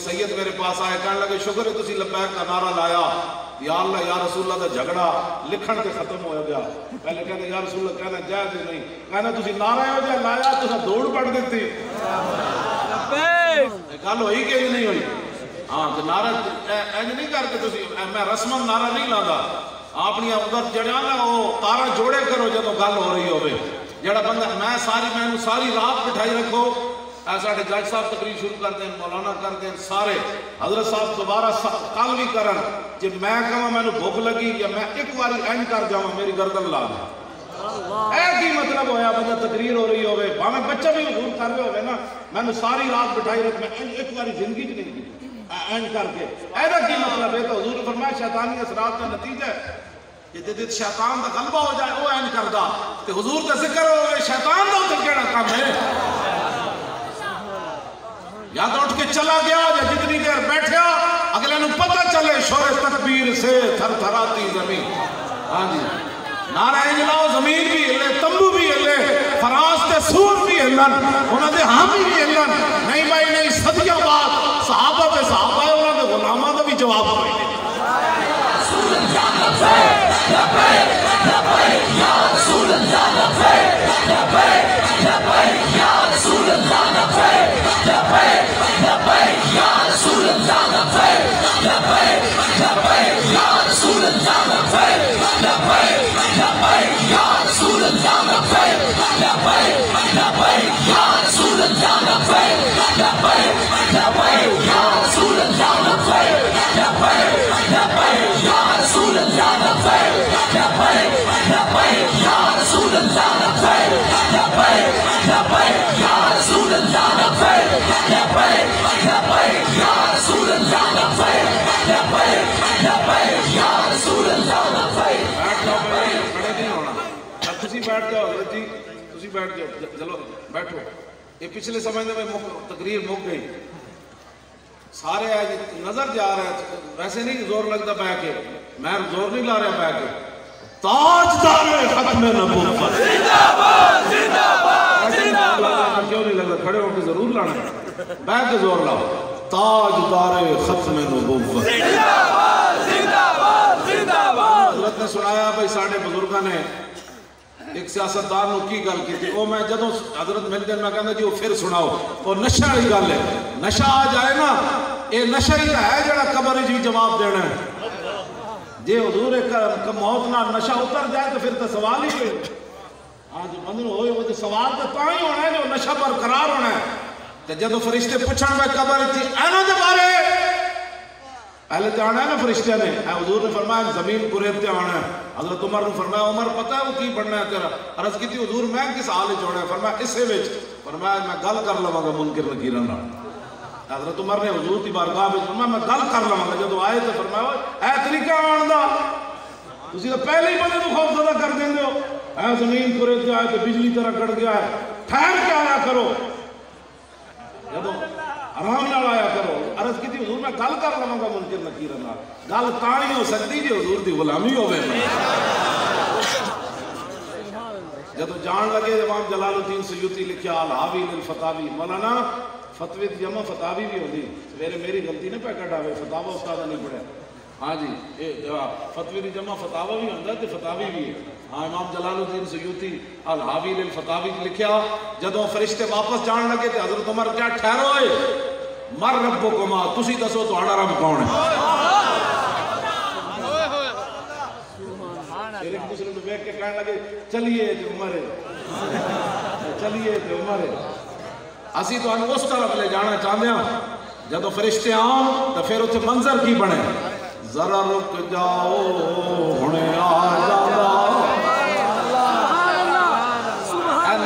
سید میرے پاس آئے کہنے لگے شکر ہے تسی لبیک کا نعرہ لایا یا اللہ یا رسول اللہ دا جھگڑا لکھن کے ختم ہو گیا. پہلے کہنے یا رسول اللہ کہنا جائز نہیں, کہنا تسی نعرہ ہو جائے لایا تو دوڑ پڑ دیتی. گل ہوئی کہ نہیں ہوئی؟ ہاں تو نعرہ اینج نہیں کر کے تسی میں رسمن نعرہ نہیں لاتا اپنی ادھر جڑا نا وہ تارا جوڑے کرو جب گل ہو رہی ہوئے. جڑا بندہ میں ساری رات بٹھائی رکھو ساڑھے جج صاحب تقریر شروع کر دیں, مولانا کر دیں, سارے حضرت صاحب دوبارہ کل بھی کرن جب میں کہاں میں نے بھوک لگی یا میں ایک باری اینڈ کر جاؤں میری گردن لا دیں. اے کی مطلب ہویا بندہ تقریر ہو رہی ہوئے میں بچہ بھی حضور کر رہے ہوئے نا میں نے ساری رات بٹھائی رکھ میں ایک باری زندگی چ نہیں کی اینڈ کر کے. ایسا کی مطلب ہے تو حضور نے فرمایا شیطانی اثرات کا نتیجہ ہے کہ جدید شیطان کا غلبہ ہو جائے وہ اینڈ کر دا کہ حضور کا ذکر ہوئے شیطان کا اتر کیڑا کام ہے. یا تو اٹھ کے چلا گیا یا جتنی دیر بیٹھیا اگلے نو پتہ چلے شور تکبیر سے تھر تھراتی زمین. ہاں جی نعرہ انجلاؤ زمین بھی ہلے, تمبو بھی ہلے, فراز تے سور بھی ہلن, انہوں نے حامی بھی ہلن. نہیں بھائی نہیں, صدیوں بعد صحابہ پہ صحابہ ہے انہوں نے غلامہ کا بھی جواب ہوئے. رسول اللہ لبیک لبیک لبیک یا رسول اللہ لبیک لبیک لبیک یا رسول اللہ لبیک لبیک لبیک یا رسول اللہ لبیک لبیک لبیک یا رسول اللہ لبیک لبیک لبیک یا رسول اللہ لبیک لبیک لبیک یا رسول اللہ لبیک لبیک لبیک یا رسول اللہ لبیک لبیک لبیک یا رسول اللہ لبیک لبیک لبیک یا رسول اللہ لبیک لبیک لبیک یا رسول اللہ لبیک لبیک لبیک یا رسول اللہ لبیک لبیک لبیک یا رسول اللہ لبیک. کھڑے نہیں ہونا, تسی بیٹھ جاؤ حضرت جی, تسی بیٹھ جاؤ, چلو بیٹھو. یہ پچھلے سمجھنے میں تقریر مک گئی, سارے آئے نظر جا رہے ہیں, ویسے نہیں زور لگتا پہ کے, میں زور نہیں لا رہا پہ کے. تاجدار ختم نبوت زندہ باد زندہ باد زندہ باد. کیوں نہیں لگتا, کھڑے ہو کے ضرور لانا ہے, بہ کے زور لاؤ. تاجدار ختم نبوت زندہ باد زندہ باد زندہ باد. حضرت نے سنایا بھائی ساڑھے بزرگاں نے ایک سیاستدار نو کی گل کی تھی, وہ میں جدوں حضرت مل دن میں کہنا جی وہ پھر سناؤ, وہ نشہ ہی گل ہے. نشہ آ جائے نا, یہ نشہ ہی ہے جڑا قبر جی جواب دینا ہے. جی حضور موت نہ نشہ اتر جائے تو پھر تو سوال ہی کوئی. آج بندن ہوئے وہ سوال تو ہی ہونا ہے جو نشہ برقرار ہونا ہے. تو جدو فرشتے پوچھن میں قبر تھی اینوں دے بارے پہلے تو آنا ہے نا فرشتے نے, حضور نے فرمایا زمین قریب تے آنا ہے. حضرت عمر نے فرمایا عمر پتہ ہے وہ کی بننا ہے تیرا؟ عرض کی تھی حضور میں کس حال چھوڑا ہے؟ فرمایا اسے وچ. فرمایا میں گل کر لواں گا منکر نکیراں نال. حضرت عمر نے حضور کی بارگاہ میں فرمایا میں گل کر لواں گا. جدو آئے تو فرمایا اے طریقہ آن دا تسی تو پہلے ہی بندے کو خوف زدہ کر دیندے ہو. اے زمین قریب تے آئے تو بجلی طرح کٹ گیا ہے, ٹھہر کے آیا کرو, جدو آرام نال آیا کرو. عرض کی تھی حضور میں گل کر لواں گا منکر نکیراں نال. گل تاں ہی ہو سکتی جی حضور دی غلامی ہوے. جدو جان لگے امام جلال الدین سیوطی لکھیا الحاوی للفتاوی, مولانا فتوی دی جمع فتاوی بھی ہوندی, سویرے میری غلطی نہ پہ کٹاوے, فتاوا استاد نہیں پڑھیا. ہاں جی فتوی دی جمع فتاوا بھی ہوندا تے فتاوی بھی ہے. ہاں امام جلال الدین سیوطی الحاوی للفتاوی لکھیا. جدوں فرشتے واپس جان لگے تے حضرت عمر کیا ٹھہرو مر ربکما, تسی دسو تہاڈا رب کون ہے؟ ایک دوسرے کو دیکھ کے کہنے لگے چلیے جو عمر ہے, چلیے جو عمر ہے. اسی تو اس طرف لے جانا چاہتے ہیں. جدو فرشتے آؤں تو پھر اتنے منظر کی بنے, ذرا رک جاؤ ہونے آ جاؤ.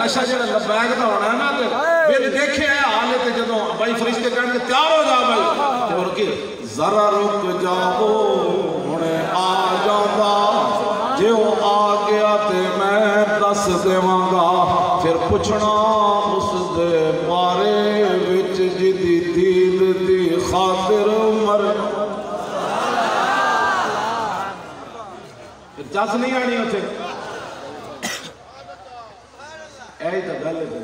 نشہ جڑا لبیک دا ہونا ہے نا تے پھر دیکھے ہے حالے تے جدوں بھائی فرشتے کہنے کہ تیار ہو جا بھائی, اور کہ ذرا رک جاؤ ہونے آ جاؤں, جو آ گیا تے میں دس دیواں گا. پھر پوچھنا اس دے بارے وچ جدی دل دی خاطر مر. پھر جس نہیں آنی ہوتے ایہی تو گل ہے.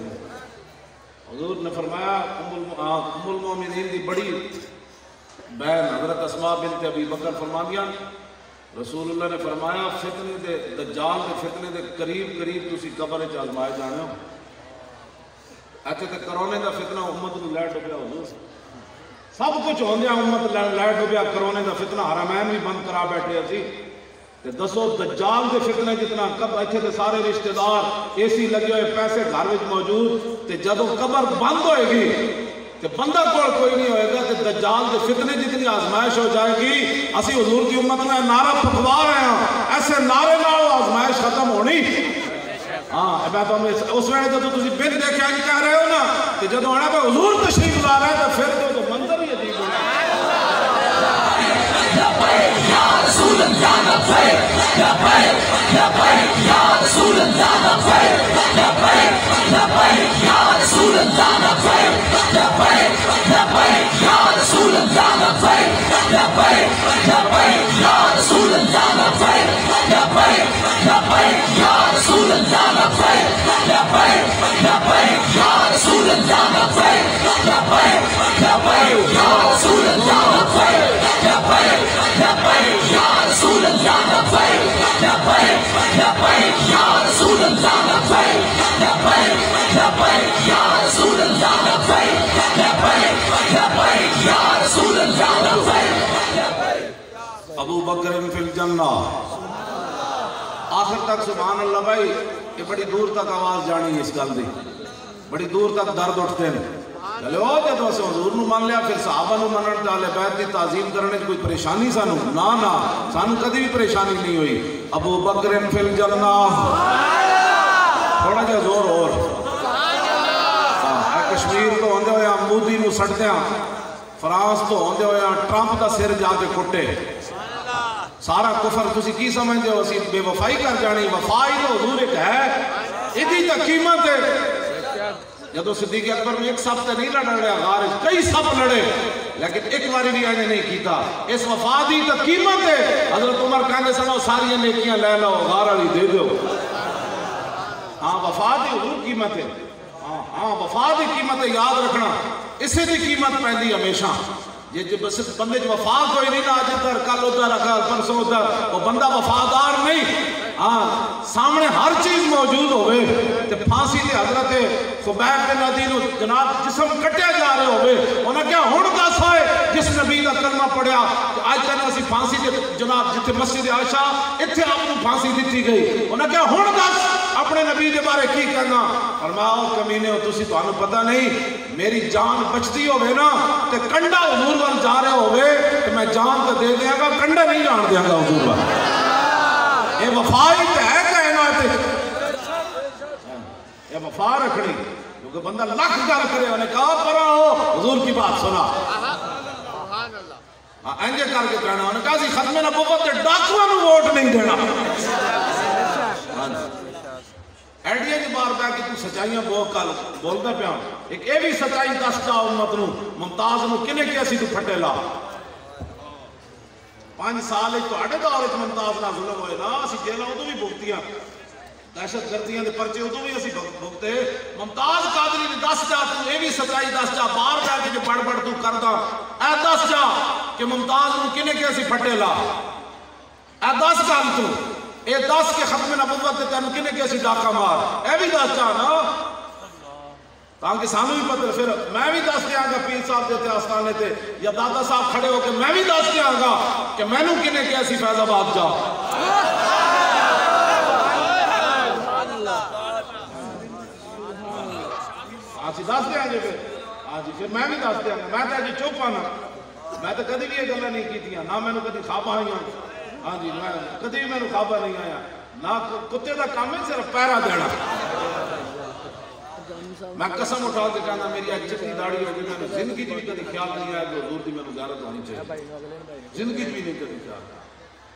حضور نے فرمایا ام المومنین دی بڑی بہن حضرت اسماء بنت ابی بکر فرمانیاں رسول اللہ نے فرمایا فتنے دے دجال دے فتنے دے قریب قریب تسی قبر وچ آزمائے جانے ہو. ایتھے تے کرونے دا فتنہ امت نو لے ڈبیا حضور سب کچھ ہوندیا امت لے ڈبیا کرونے دا فتنہ حرمین بھی بند کرا بیٹھے اسی تے دسو دجال دے فتنے جتنا کب ایتھے تے سارے رشتہ دار اے سی لگے ہوئے پیسے گھر وچ موجود تے جدوں قبر بند ہوئے گی تے بندہ کوئی نہیں ہوئے گا تے دجال دے فتنے جتنی آزمائش ہو جائے گی. اسی حضور کی امت میں نعرہ پھکوا رہے ہیں ایسے نعرے نال آزمائش ختم ہونی. ہاں میں تو اس وقت جدو تسی بن دیکھا کہ کہہ رہے ہو نا کہ جدو آنا پہ حضور تشریف لا رہے ہیں تو پھر تو منظر ہی عجیب ہونا. یا رسول اللہ لبیک لبیک لبیک یا رسول اللہ لبیک لبیک لبیک یا رسول اللہ لبیک لبیک لبیک یا رسول اللہ لبیک لبیک لبیک یا رسول اللہ لبیک لبیک لبیک یا رسول اللہ لبیک لبیک لبیک یا رسول اللہ لبیک لبیک لبیک یا رسول اللہ لبیک لبیک لبیک یا رسول اللہ لبیک لبیک لبیک یا رسول اللہ لبیک لبیک لبیک یا رسول اللہ لبیک لبیک لبیک یا رسول اللہ لبیک. ابو بکر فی الجنہ آخر تک سبحان اللہ بھائی یہ بڑی دور تک آواز جانی ہے اس گل دی بڑی دور تک درد اٹھتے ہیں. چلے ہو جدو اسے حضور نو مان لیا پھر صحابہ نو منن تے اہل بیت دی تعظیم کرنے کوئی پریشانی سانو نا سانو کدی بھی پریشانی نہیں ہوئی. ابو بکر فی الجنہ تھوڑا جا زور اور کشمیر تو ہوندے ہویا مودی نو سڑتے ہیں فرانس تو ہوندے ہویا ٹرمپ دا سر جا کے کٹے سارا کفر تسی کی سمجھتے ہو اسی بے وفائی کر جانی. وفائی تو حضور ایک ہے ادھی تک قیمت ہے. جدو صدیق اکبر میں ایک سب تے نہیں لڑے غارج کئی سب لڑے لیکن ایک باری بھی آنے نہیں کیتا. اس وفا دی تو قیمت ہے. حضرت عمر کہنے سنو ساری نیکیاں لے لو غار علی دے دو. ہاں وفا دی حضور قیمت ہے. ہاں وفا دی قیمت ہے یاد رکھنا. اسے دی قیمت پہنی ہمیشہ جب بندے جو وفا کوئی نہیں آج ادھر کل ادھر اگر پرسوں ادھر وہ بندہ وفادار نہیں. ہاں سامنے ہر چیز موجود ہوئے تے پھانسی دے حضرت خبیب بن عدی نو جناب جسم کٹیا جا رہے ہوئے انہاں کیا ہن دس ہوئے جس نبی دا کلمہ پڑھیا اج تک اسی پھانسی دے جناب جتھے مسجد عائشہ ایتھے آپ نو پھانسی دتی گئی انہاں کیا ہن دس اپنے نبی دے بارے کی کہنا. فرماؤ کمینے ہو تسی تانوں پتہ نہیں میری جان بچتی ہوئے نا تے کنڈا حضور وال جا رہے ہوئے تے میں جان تے دے دیاں گا کنڈا نہیں جان دیاں گا حضور وال. یہ وفائی تے ہے کائنات یہ وفا رکھنی کیونکہ بندہ لکھ گل کرے انہیں کہا پرا ہو حضور کی بات سنا انجے کر کے کہنا انہیں کہا سی ختم نبوت تے ڈاکواں نو ووٹ نہیں دینا. ایڈیا جی بار پہ کہ تو سچائیاں بہت کل بولتا پیا ایک اے بھی سچائی دس جا امت نو ممتاز نو کنے کیا سی تو پھٹے لا 5 سال تو اڑے دور وچ ممتاز نہ ظلم ہوئے نا اسی جیلاں ادو بھی بھگتیاں دہشت گردیاں دے پرچے ادو بھی اسی بھگتے. ممتاز قادری نے دس جا تو اے بھی سچائی دس جا بار جا کے بڑھ بڑھ تو کردا اے دس جا کہ ممتاز نو کنے کیا سی پھٹے لا اے دس گل تو اے دس کے ختم نبوت تے تینوں کنے کیا سی ڈاکا مار اے بھی دس جا نا تاکہ سانو بھی پتہ پھر میں بھی دس دیاں گا پیر صاحب دیتے آستانے تے یا دادا صاحب کھڑے ہو کے میں بھی دس دیاں گا کہ میں نو کنے کیا سی فیض آباد جا. آج دس دیاں گے پھر میں بھی دس دیاں گا. میں تے جی چپ آنا میں تے کدی بھی یہ گلاں نہیں کیتیاں نہ میں نو کدی خواب آئیاں. ہاں جی میں کدی بھی میں نو خواب نہیں آیا نہ کتے دا کام ہے صرف پیرا دینا. میں قسم اٹھا کے کہنا میری ایک چٹی داڑھی ہوگی میں نے زندگی بھی کدی خیال نہیں آیا کہ حضور دی میں زیارت ہونی چاہیے زندگی بھی نہیں کدی خیال.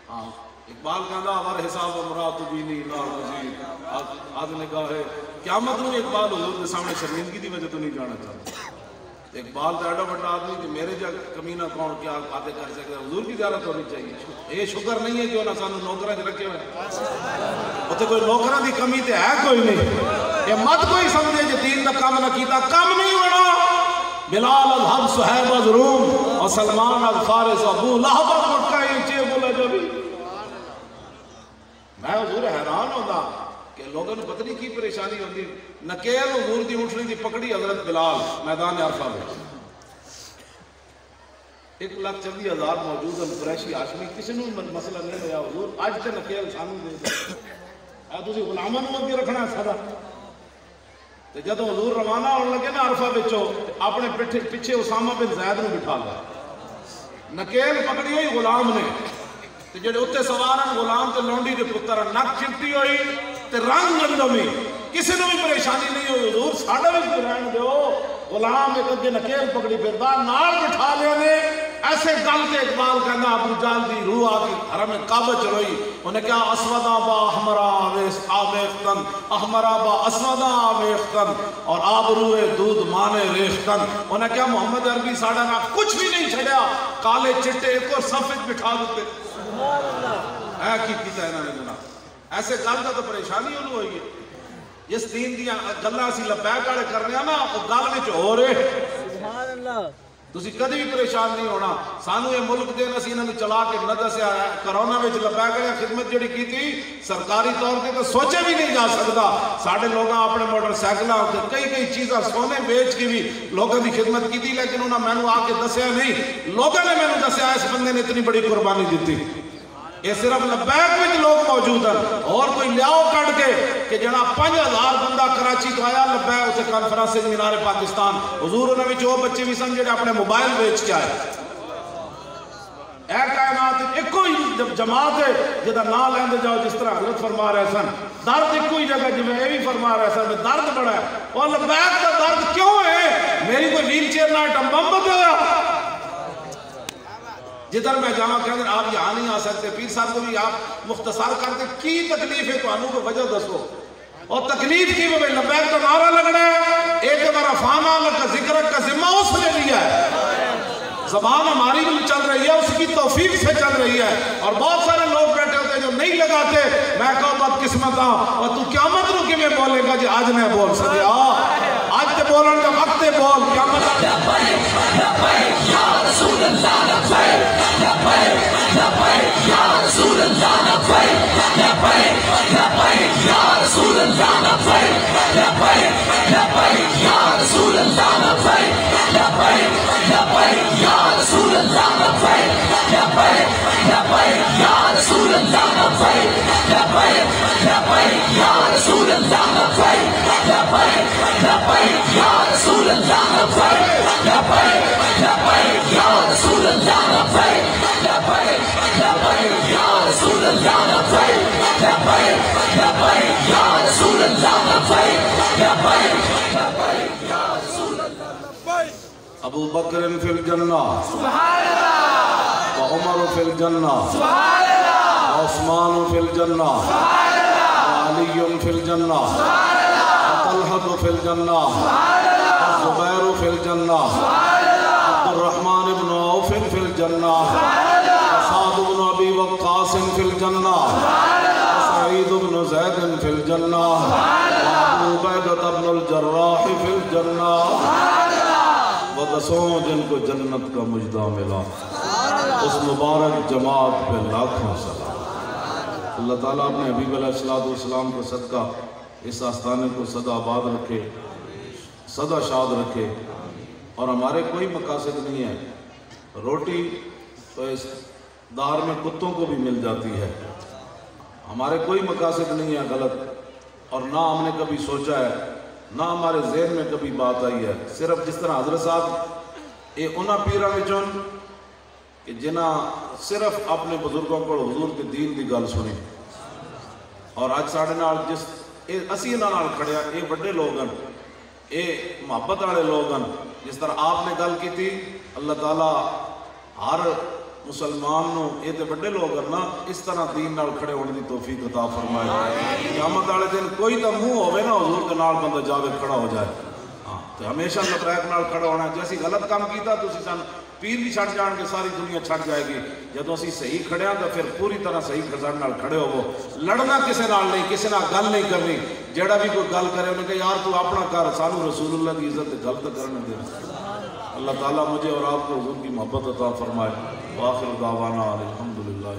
ہاں اقبال کہنا ہمارے حساب امرات بھی نہیں نار مزید آج نگاہ ہے قیامت میں اقبال حضور کے سامنے شرمندگی دی وجہ تو نہیں جانا چاہتا. اقبال تو ایڈا بڑا آدمی کہ میرے جا کمینہ کون کیا باتیں کر سکتے حضور کی زیارت ہونی چاہیے. یہ شکر نہیں ہے کہ انہوں نے سانو نوکرہ چ رکھے ہوئے اتنے کوئی نوکرہ دی کمی تے ہے کوئی نہیں. یہ مت کوئی سمجھے جو دین دا کام نہ کیتا کام نہیں ہونا بلال اذهب صہیب از روم اور سلمان از فارس ابو لہب مکہ چے بولا جو بھی میں حضور حیران ہوتا کہ لوگوں نے پتہ نہیں کی پریشانی ہوتی نکیل حضور دی اٹھنی دی پکڑی حضرت بلال میدان عرفہ میں 1,40,000 موجود ہیں قریشی ہاشمی کسی نے مسئلہ نہیں لیا حضور آج تے نکیل سانو دے دے تسی غلاماں نوں اگے رکھنا ہے سدا تے جدوں حضور روانہ ہون لگے نا عرفہ وچوں اپنے پیچھے اسامہ بن زید نوں بٹھا لیا نکیل پکڑی ہوئی غلام نے تے جڑے اوتے سوار ہیں غلام تے لونڈی دے پتر نک چمٹی ہوئی تے رنگ گندمی کسی نے بھی پریشانی نہیں ہوئی حضور ساڈا وچ رہن دیو غلام ایک اگے نکیل پکڑی پھردا نال بٹھا لیا نے ایسے گل کے اقبال کہنا ابو جہل دی روح آ کے حرم کعبہ چروئی انہیں کہا اسودا با احمرا آمیختن احمرا با اسودا آمیختن اور آبروئے دودھ مانے ریختن انہیں کہا محمد عربی ساڑھا نا کچھ بھی نہیں چھڑیا کالے چٹے ایک اور صفت بٹھا دیتے اے کی کیتا ہے نا جناب ایسے گل کا تو پریشانی انہوں ہوئی ہے جس دین دیا گلہ سی لبیک آڑے کرنے آنا وہ گل میں ہو رہے سبحان اللہ تسی کدی بھی پریشان نہیں ہونا سانو یہ ملک دینا سی انہوں نے چلا کے نہ دسیا ہے کرونا میں لبیک آڑے خدمت جڑی کی تھی سرکاری طور پہ تو سوچے بھی نہیں جا سکتا ساڑھے لوگاں اپنے موٹر سائیکلہ ہوتے کئی چیزاں سونے بیچ کی بھی لوگوں نے خدمت کی تھی لیکن انہوں نے میں نے آ کے دسیا نہیں لوگوں نے میں نے دسیا اس بندے نے اتنی بڑی قربانی دیتی یہ صرف لبیک میں لوگ موجود ہیں اور کوئی لیاؤ کٹ کے کہ جنا 5,000 بندہ کراچی تو آیا لبیک اسے کانفرنس مینار پاکستان حضور انہوں نے جو بچے بھی سمجھے اپنے موبائل بیچ کے آئے اے کائنات ایک کوئی جماعت ہے جدہ نہ لیندے جاؤ جس طرح حضرت فرما رہے سن درد ایک کوئی جگہ جو میں بھی فرما رہے سن میں درد بڑا ہے اور لبیک کا درد کیوں ہے میری کوئی ویل چیئر نہ ٹمبم بتایا جدھر میں جاؤں کہ آپ یہاں نہیں آ سکتے پیر صاحب کو بھی آپ مختصر کرتے کی تکلیف ہے تو انہوں کو وجہ دسو اور تکلیف کی وہ لبیک کا نعرہ لگ رہا ہے ایک بار افانا کا ذکر کا ذمہ اس نے لیا ہے زبان ہماری بھی چل رہی ہے اس کی توفیق سے چل رہی ہے اور بہت سارے لوگ بیٹھے ہوتے ہیں جو نہیں لگاتے میں کہوں بد قسمت اور تو قیامت رو کے میں بولے گا جی آج میں بول سکے آج تے بولن کا وقت تے بول قیامت یا رسول اللہ لبیک لبیک لبیک یا رسول اللہ لبیک لبیک لبیک یا رسول اللہ لبیک لبیک لبیک یا رسول اللہ لبیک لبیک لبیک یا رسول اللہ لبیک لبیک لبیک یا رسول اللہ لبیک لبیک لبیک یا رسول اللہ لبیک لبیک لبیک یا رسول اللہ لبیک لبیک لبیک یا رسول اللہ لبیک لبیک لبیک یا رسول اللہ لبیک لبیک لبیک یا رسول اللہ لبیک لبیک لبیک یا رسول اللہ لبیک ابو بکر فی الجنہ سبحان اللہ وعمر فی الجنہ سبحان اللہ وعثمان فی الجنہ سبحان اللہ وعلی فی الجنہ سبحان اللہ وطلحہ فی الجنہ سبحان اللہ والزبیر فی الجنہ سبحان اللہ عبد الرحمن بن عوف فی الجنہ سبحان اللہ وسعد بن ابی وقاص فی الجنہ سبحان اللہ وسعید بن زید فی الجنہ سبحان اللہ وابو عبیدہ بن الجراح فی الجنہ سبحان اللہ ودسوں جن کو جنت کا مجدہ ملا اس مبارک جماعت پہ لاکھوں سلام اللہ تعالیٰ اپنے حبیب علیہ السلام کو صدقہ اس آستانے کو صدا آباد رکھے صدا شاد رکھے اور ہمارے کوئی مقاصد نہیں ہے روٹی تو اس دار میں کتوں کو بھی مل جاتی ہے ہمارے کوئی مقاصد نہیں ہے غلط اور نہ ہم نے کبھی سوچا ہے نہ ہمارے ذہن میں کبھی بات آئی ہے صرف جس طرح حضرت صاحب یہ انہاں پیرہ میں چون کہ جنہاں صرف اپنے بزرگوں کو حضور کے دین دی گل سنی اور آج ساڑھے نال جس اسی انہاں نال کھڑیا یہ بڑے لوگ ہیں یہ محبت والے لوگ ہیں جس طرح آپ نے گل کی تھی اللہ تعالیٰ ہر مسلمان نو یہ تے بڑے لوگ ہیں نا اس طرح دین نال کھڑے ہونے دی توفیق عطا فرمائے قیامت والے دن کوئی تا منہ ہوئے نا حضور کے نال بندہ جاوے کھڑا ہو جائے تو ہمیشہ لبیک نال کھڑا ہونا ہے جیسی غلط کام کیتا تو اسی سن پیر بھی چھٹ جان کے ساری دنیا چھٹ جائے گی جدو اسی صحیح کھڑے ہیں تو پھر پوری طرح صحیح خزان نال کھڑے ہو وہ لڑنا کسے نال نہیں کسے نال گل نہیں کرنی جیڑا بھی کوئی گل کرے انہیں کہ یار تو اپنا کر سانو رسول اللہ کی عزت گل تو کرنے دے اللہ تعالیٰ مجھے اور آپ کو حضور کی محبت عطا فرمائے. وآخر دعوانا الحمدللہ.